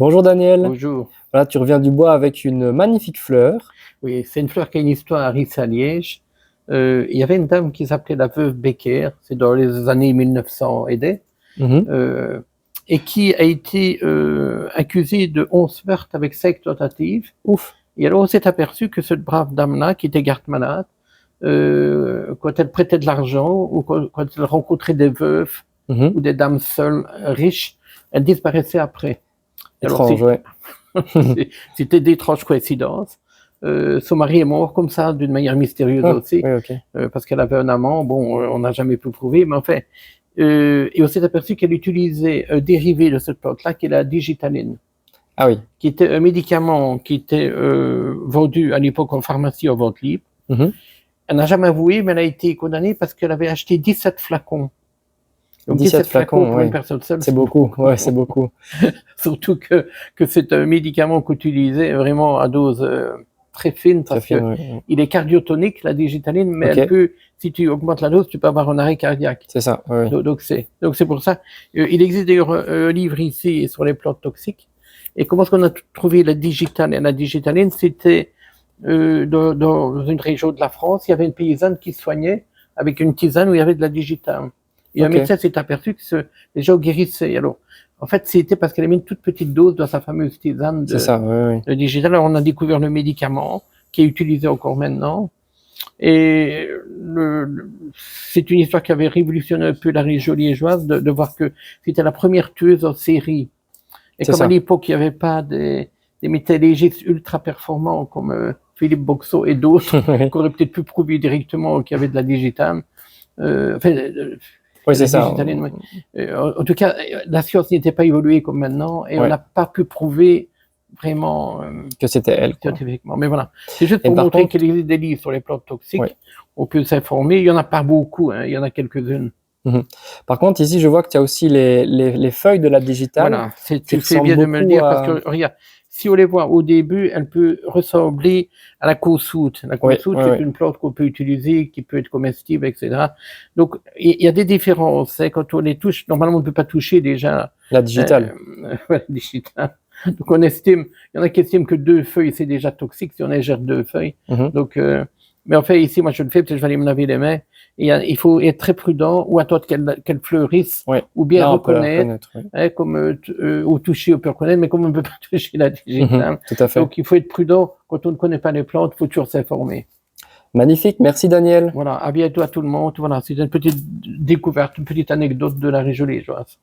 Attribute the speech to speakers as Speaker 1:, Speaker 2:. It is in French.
Speaker 1: Bonjour Daniel.
Speaker 2: Bonjour.
Speaker 1: Voilà, tu reviens du bois avec une magnifique fleur.
Speaker 2: Oui, c'est une fleur qui a une histoire ici à Liège. Il y avait une dame qui s'appelait la veuve Becker, c'est dans les années 1900 et des,
Speaker 1: Mhm.
Speaker 2: et qui a été accusée de 11 meurtres avec 5 tentatives.
Speaker 1: Ouf.
Speaker 2: Et alors on s'est aperçu que cette brave dame-là, qui était garde-malade, quand elle prêtait de l'argent ou quand elle rencontrait des veuves
Speaker 1: Mhm.
Speaker 2: ou des dames seules riches, elle disparaissait après. Alors,
Speaker 1: Étrange, ouais.
Speaker 2: c'était d'étranges coïncidences. Son mari est mort comme ça, d'une manière mystérieuse
Speaker 1: Ah,
Speaker 2: aussi,
Speaker 1: oui, ok.
Speaker 2: parce qu'elle avait un amant. Bon, on n'a jamais pu prouver, mais enfin. Et on s'est aperçu qu'elle utilisait un dérivé de cette plante-là, qui est la digitaline,
Speaker 1: Ah oui.
Speaker 2: qui était un médicament qui était vendu à l'époque en pharmacie en vente libre.
Speaker 1: Mhm.
Speaker 2: Elle n'a jamais avoué, mais elle a été condamnée parce qu'elle avait acheté 17 flacons. Donc
Speaker 1: 17 flacons,
Speaker 2: pour
Speaker 1: ouais.
Speaker 2: une personne seule,
Speaker 1: C'est beaucoup, ouais, c'est beaucoup.
Speaker 2: Surtout que c'est un médicament qu'utilisait vraiment à dose très fine,
Speaker 1: Très
Speaker 2: parce
Speaker 1: fine,
Speaker 2: que
Speaker 1: ouais.
Speaker 2: il est cardiotonique, la digitaline, mais
Speaker 1: Ok.
Speaker 2: elle peut, si tu augmentes la dose, tu peux avoir un arrêt cardiaque.
Speaker 1: C'est ça, ouais, ouais.
Speaker 2: Donc c'est pour ça. Il existe d'ailleurs un livre ici sur les plantes toxiques. Et comment est-ce qu'on a trouvé la digitaline? La digitaline, c'était dans une région de la France, il y avait une paysanne qui soignait avec une tisane où il y avait de la digitale. Et un
Speaker 1: Ok.
Speaker 2: médecin s'est aperçu que les gens guérissaient. Alors, en fait, c'était parce qu'elle avait une toute petite dose dans sa fameuse tisane
Speaker 1: C'est ça, ouais, ouais.
Speaker 2: de digital. Alors, on a découvert le médicament qui est utilisé encore maintenant. Et c'est une histoire qui avait révolutionné un peu la région liégeoise de voir que c'était la première tueuse en série. Et
Speaker 1: C'est
Speaker 2: comme à
Speaker 1: ça.
Speaker 2: l'époque, il n'y avait pas des métallégistes ultra performants comme Philippe Boxot et d'autres, qui auraient peut-être pu prouver directement qu'il y avait de la digitale.
Speaker 1: Oui, c'est
Speaker 2: La
Speaker 1: ça.
Speaker 2: digitaline, oui. En tout cas, la science n'était pas évoluée comme maintenant et on
Speaker 1: Ouais.
Speaker 2: n'a pas pu prouver vraiment
Speaker 1: Que c'était elle, quoi.
Speaker 2: scientifiquement. Mais voilà, c'est juste
Speaker 1: Et
Speaker 2: pour
Speaker 1: par
Speaker 2: montrer
Speaker 1: contre,
Speaker 2: qu'il existe des livres sur les plantes toxiques.
Speaker 1: ouais.
Speaker 2: On peut s'informer. Il n'y en a pas beaucoup, hein. Il y en a quelques-unes.
Speaker 1: Mhm. Par contre, ici, je vois que tu as aussi les feuilles de la digitale
Speaker 2: Voilà,
Speaker 1: qui
Speaker 2: tu fais
Speaker 1: ressemblent
Speaker 2: bien de me le
Speaker 1: beaucoup
Speaker 2: dire parce
Speaker 1: à.
Speaker 2: que regarde, si on les voit au début, elle peut ressembler à la caussoute. La
Speaker 1: Oui,
Speaker 2: caussoute,
Speaker 1: oui,
Speaker 2: c'est
Speaker 1: oui.
Speaker 2: une plante qu'on peut utiliser, qui peut être comestible, etc. Donc, il y a des différences, hein. Quand on les touche, normalement, on ne peut pas toucher déjà
Speaker 1: La digitale.
Speaker 2: ouais, digital. Donc, on estime, il y en a qui estiment que 2 feuilles, c'est déjà toxique si on ingère 2 feuilles.
Speaker 1: Mhm.
Speaker 2: Donc, mais en fait, ici, moi, je le fais parce que je vais aller me laver les mains. Et il faut être très prudent ou attendre qu'elle fleurisse
Speaker 1: Ouais.
Speaker 2: ou bien
Speaker 1: Là, on peut la
Speaker 2: reconnaître.
Speaker 1: reconnaître, oui.
Speaker 2: Hein, comme au toucher, on peut reconnaître, mais comme on ne peut pas toucher la digitale.
Speaker 1: Mhm. Tout à fait.
Speaker 2: Donc, il faut être prudent. Quand on ne connaît pas les plantes, il faut toujours s'informer.
Speaker 1: Magnifique, merci Daniel.
Speaker 2: Voilà, à bientôt à tout le monde. Voilà, c'est une petite découverte, une petite anecdote de la région liégeoise.